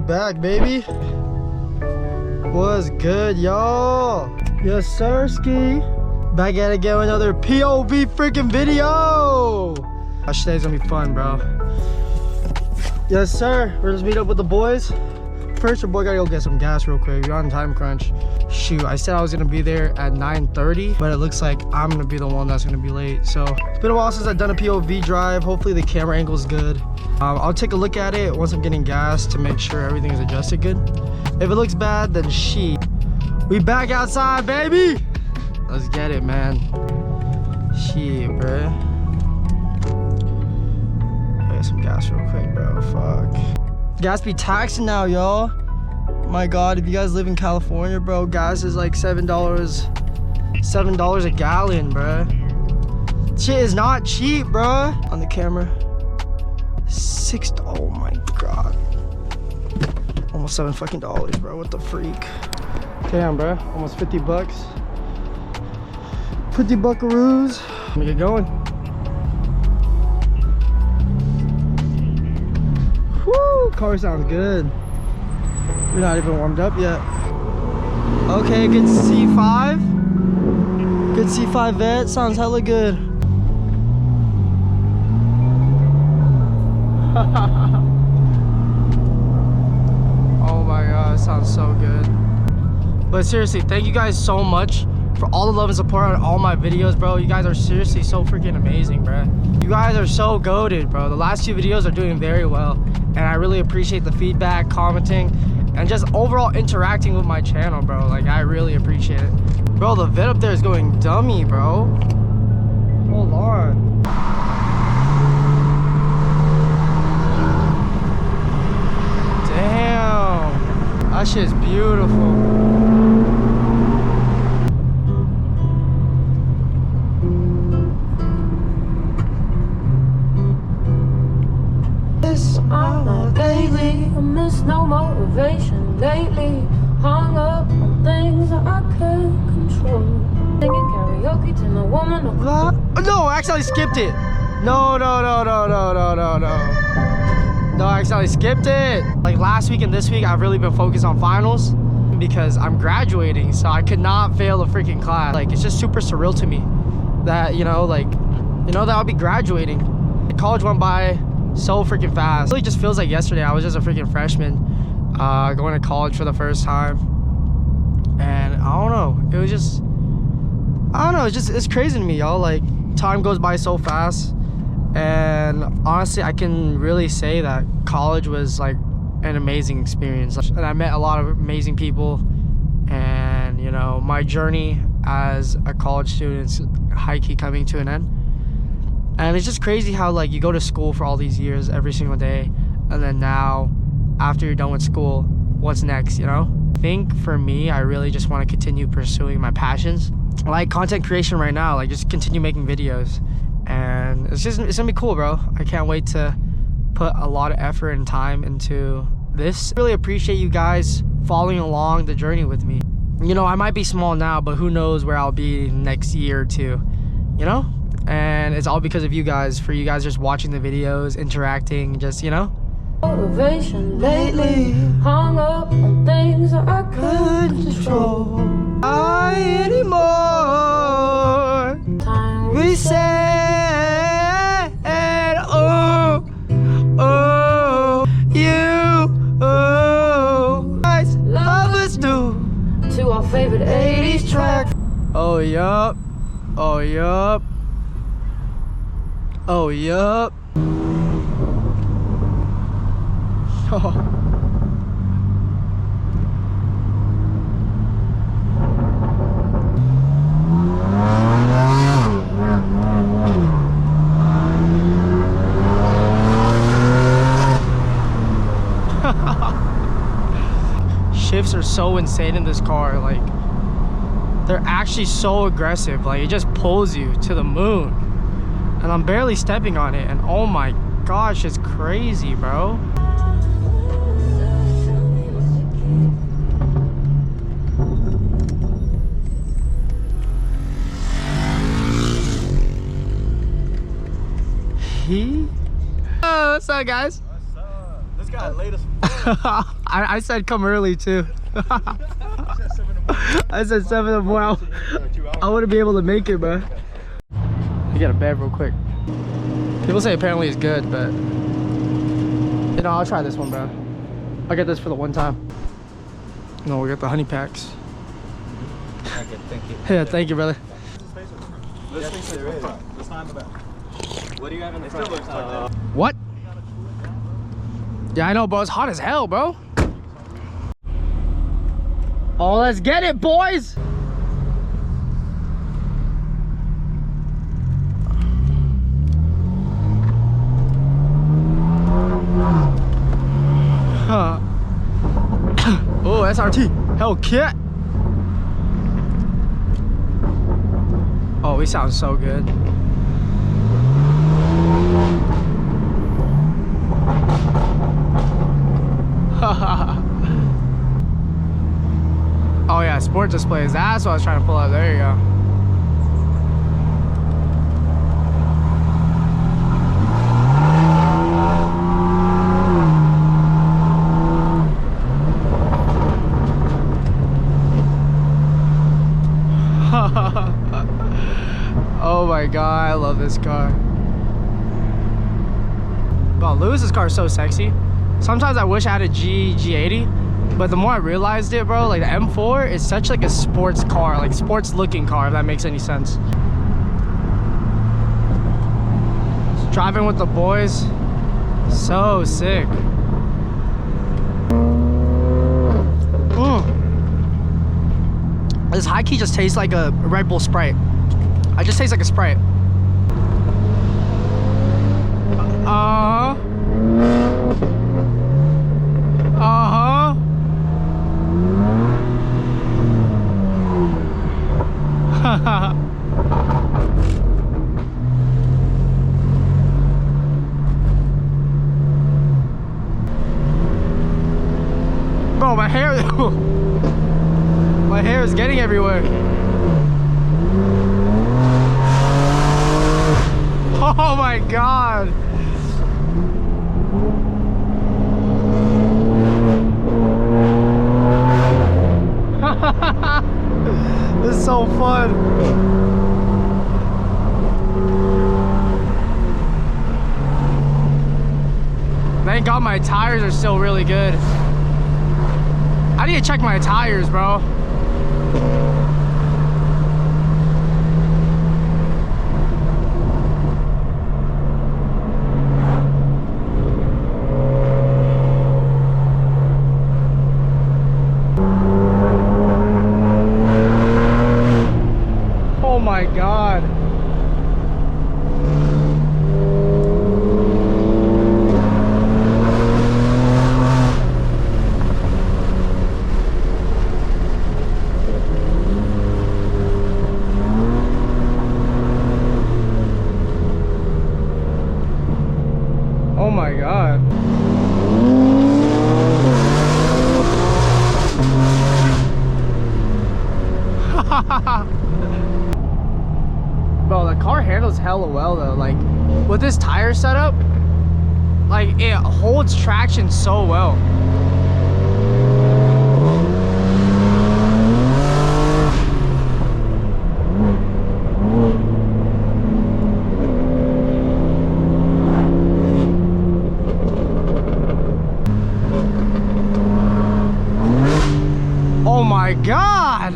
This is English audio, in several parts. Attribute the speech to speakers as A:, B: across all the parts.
A: back, baby. What's good, y'all? Yes, sir, Ski. Back at it again with another POV freaking video. Today's gonna be fun, bro. Yes, sir. We're just meet up with the boys. First, your boy gotta go get some gas real quick. We're on time crunch. Shoot, I said I was gonna be there at 9:30, but it looks like I'm gonna be the one that's gonna be late. So it's been a while since I've done a POV drive. Hopefully the camera angle is good. I'll take a look at it once I'm getting gas to make sure everything is adjusted good. If it looks bad, then we back outside, baby. Let's get it, man. Shit, bro. Get some gas real quick, bro. Fuck. Gas be taxing now, y'all. My God, if you guys live in California, bro, gas is like $7 a gallon, bro. Shit is not cheap, bro. On the camera, oh my God, almost $7 fucking dollars, bro. What the freak? Damn, bro, almost 50 bucks. 50 buckaroos. Let me get going. Woo, car sounds good. We're not even warmed up yet. Okay, good C5. Good C5 vet, sounds hella good. Oh my God, sounds so good. But seriously, thank you guys so much for all the love and support on all my videos, bro. You guys are seriously so freaking amazing, bro. You guys are so goated, bro. The last two videos are doing very well, and I really appreciate the feedback, commenting, and just overall interacting with my channel, bro. Like, I really appreciate it. Bro, the vet up there is going dummy, bro. Hold on. Damn. That shit is beautiful.
B: No motivation lately, hung up on things that I can't control. Singing karaoke to no woman.
A: No, I accidentally skipped it. No, I accidentally skipped it. Like last week and this week, I've really been focused on finals because I'm graduating, so I could not fail a freaking class. Like, it's just super surreal to me that, that I'll be graduating. College went by so freaking fast. It really just feels like yesterday I was just a freaking freshman going to college for the first time, and I don't know, it's crazy to me, y'all. Like, time goes by so fast, and honestly I can really say that college was like an amazing experience, and I met a lot of amazing people, and my journey as a college student is high-key coming to an end. And it's just crazy how, like, you go to school for all these years every single day, and then now, after you're done with school, what's next, I think for me, I really just want to continue pursuing my passions. Like content creation right now, like just continue making videos. And it's gonna be cool, bro. I can't wait to put a lot of effort and time into this. I really appreciate you guys following along the journey with me. I might be small now, but who knows where I'll be next year or two, And it's all because of you guys, for you guys just watching the videos, interacting, just,
B: Motivation lately, hung up on things that I couldn't control.
A: Anymore.
B: Time
A: We said, oh, guys, love us do.
B: to our favorite 80s track.
A: Oh, yup. Oh, yup. Oh, yup. Oh. Shifts are so insane in this car. Like, they're actually so aggressive. Like, it just pulls you to the moon. And I'm barely stepping on it, and oh my gosh, it's crazy, bro. What's up, guys?
C: What's up? This guy late as fuck.
A: I said come early too. I said 7 in the morning. I wouldn't be able to make it, bro. I get a bed real quick. People say apparently it's good, but you know, I'll try this one, bro. I'll get this for the one time. No, we got the honey packs.
C: Okay, thank you.
A: Yeah, thank you, brother.
C: Yes, there is. Let's find the back. What do you have in the front?
A: What? Yeah, I know, bro. It's hot as hell, bro. Oh, let's get it, boys. Huh. Oh, SRT. Hellcat. Oh, we sound so good. Oh yeah, sport displays. That's what I was trying to pull out. There you go. Oh my god, I love this car. Wow, Lewis's car is so sexy. Sometimes I wish I had a G80, but the more I realized it, bro, like the M4 is such like a sports car, like sports looking car, if that makes any sense. Just driving with the boys, so sick. This high key just tastes like a Red Bull Sprite. I just taste like a Sprite. Bro, my hair, my hair is getting everywhere. Oh my god. This is so fun. Thank God my tires are still really good. I need to check my tires, bro. Oh my god. Oh my god. Bro, the car handles hella well though. Like with this tire setup, like it holds traction so well. Oh my god!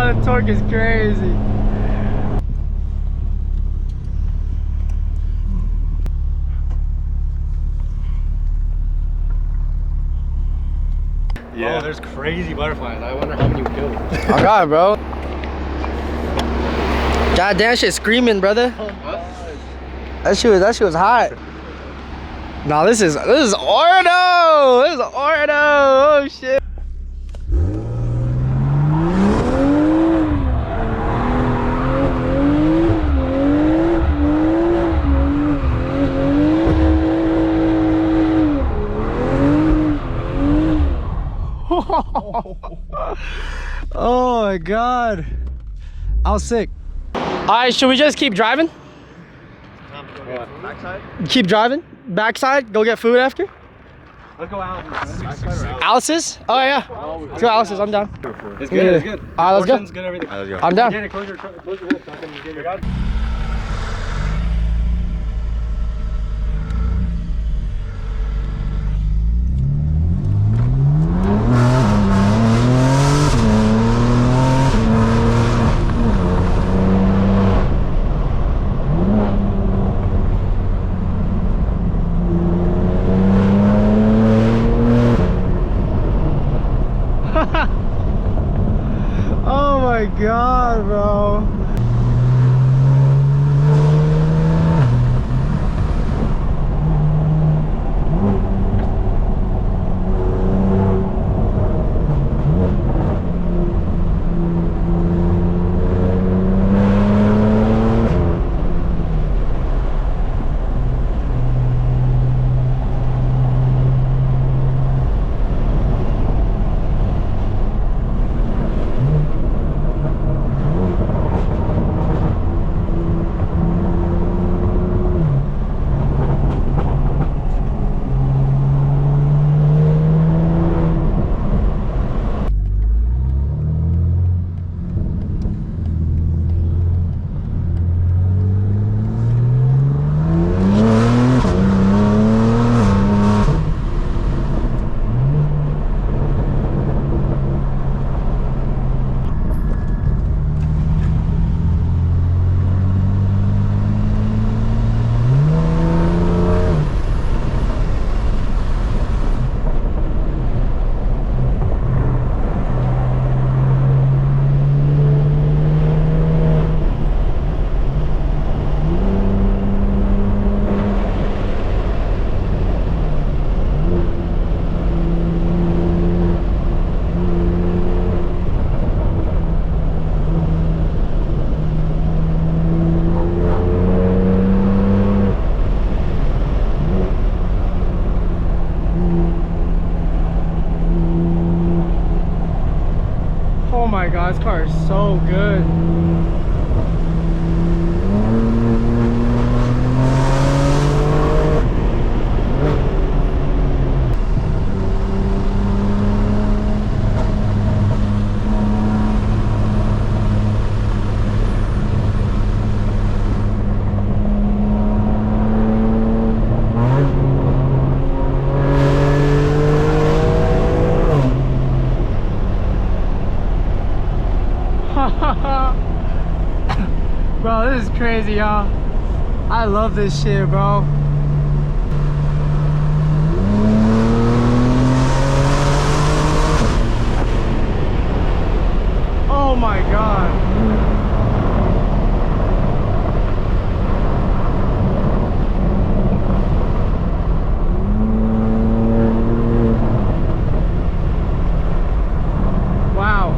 A: The torque is crazy.
C: Yeah.
D: Oh, there's crazy butterflies. I wonder how many you killed.
A: I got it, bro. God damn, shit screaming, brother. That shit was hot. Nah, this is Ordo. This is Ordo. Oh shit. Oh my god. I was sick. Alright, should we just keep driving?
C: Backside?
A: Keep driving? Backside? Go get food after?
C: Let's go out.
A: Alice's? Oh yeah. Let's go Alice's, I'm down.
D: It's good. It's good.
A: Alright, let's go.
D: Portion's good. Everything.
C: Let's go.
A: I'm down.
D: Janet, close your lips. So I can get your.
A: Oh my god, bro. Oh my god, this car is so good. Bro, this is crazy, y'all. I love this shit, bro. Oh my god. Wow.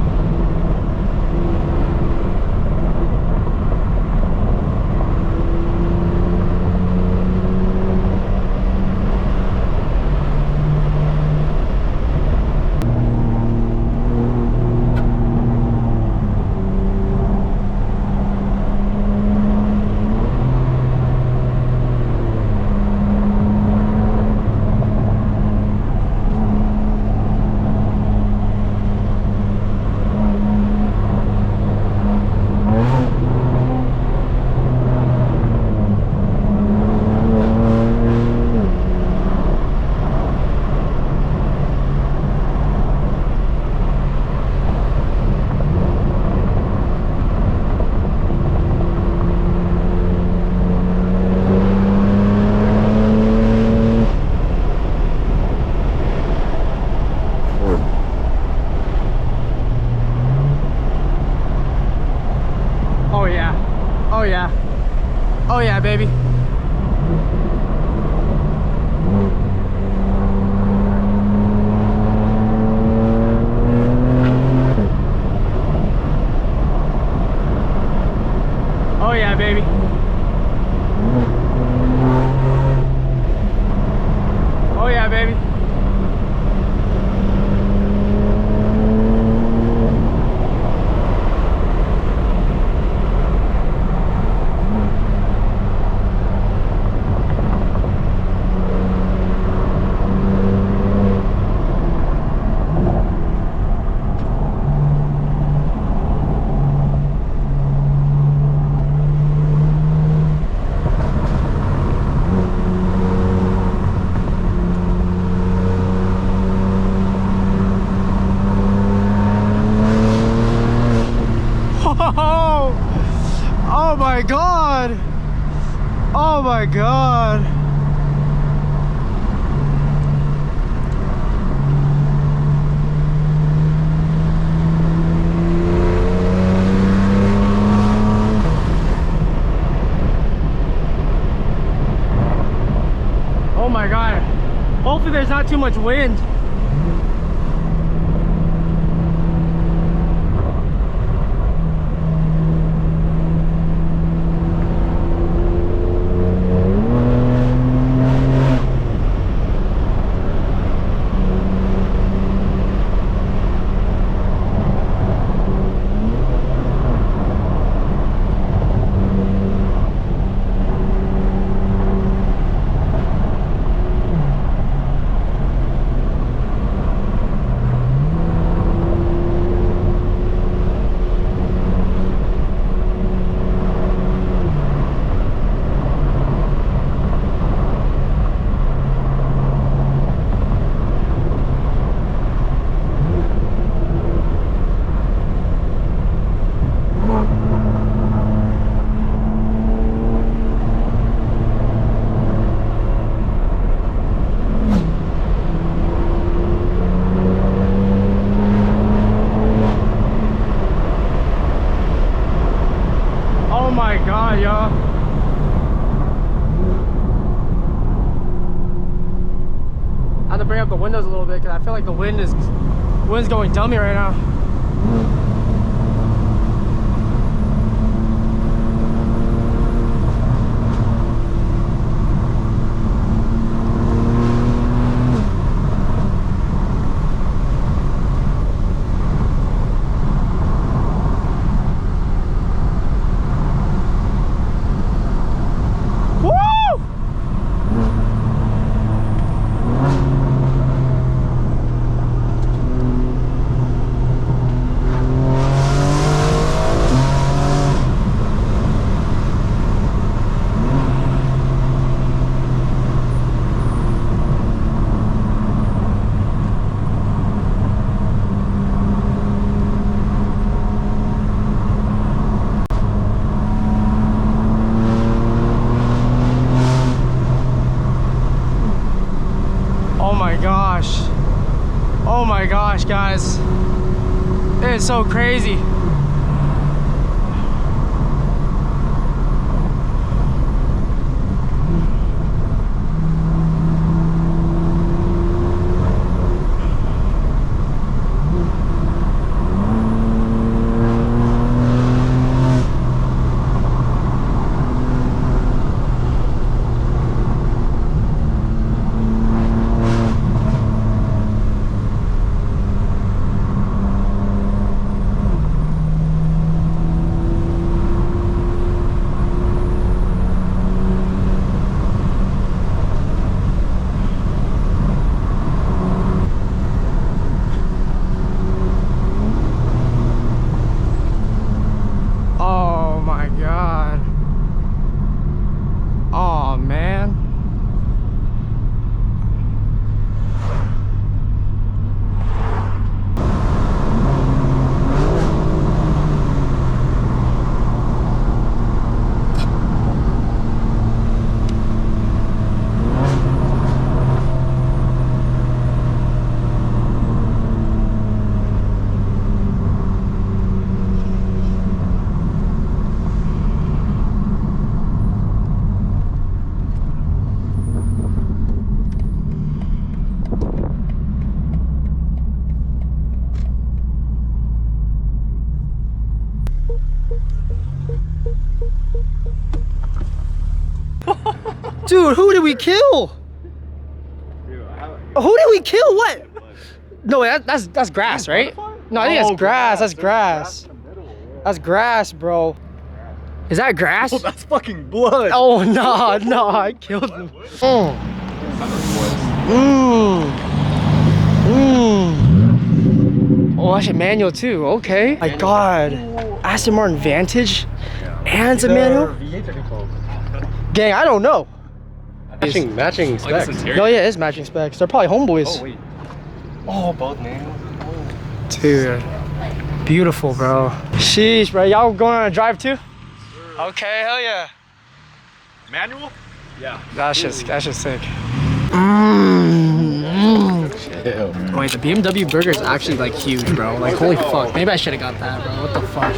A: Oh yeah, baby. Oh yeah, baby. Oh, oh my God. Oh my God. Oh my God. Hopefully there's not too much wind. Oh my God, y'all. I have to bring up the windows a little bit because I feel like the wind's going dummy right now. Oh my gosh, guys. It is so crazy. Oh my God. Oh man. Dude, who did we kill? Who did we kill? What? No, that's grass, right? No, I think that's grass. That's grass. That's grass, bro. Is that grass?
C: Oh, that's fucking blood.
A: Oh no, no, I killed him. Oh, that's a manual too. Okay. My God, Aston Martin Vantage, and it's a manual. Gang, I don't know.
D: Matching specs.
A: Oh yeah, it's matching specs. They're probably homeboys.
D: Oh wait. Oh, both manual.
A: Dude, beautiful, bro. Sheesh, bro. Y'all going on a drive too? Okay, hell yeah.
C: Manual? Yeah.
A: That's just sick. Wait, the BMW burger is actually like huge, bro. Like, holy fuck. Maybe I should have got that, bro. What the fuck?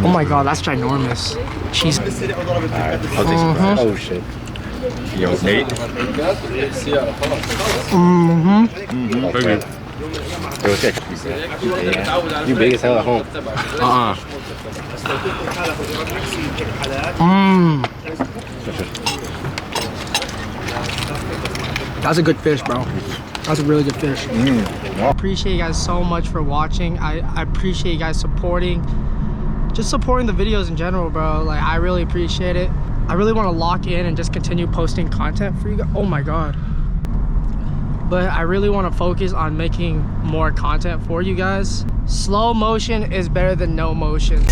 A: Oh my God, that's ginormous. Cheese.
D: Alright, I'll take some fries. Oh shit. Yo, Nate.
A: Okay.
D: Yo, check. Yeah. You big as hell at home.
A: That's a good fish, bro. That's a really good fish. I appreciate you guys so much for watching. I appreciate you guys supporting the videos in general, bro. Like, I really appreciate it. I really want to lock in and just continue posting content for you guys. Oh my God. But I really want to focus on making more content for you guys. Slow motion is better than no motion.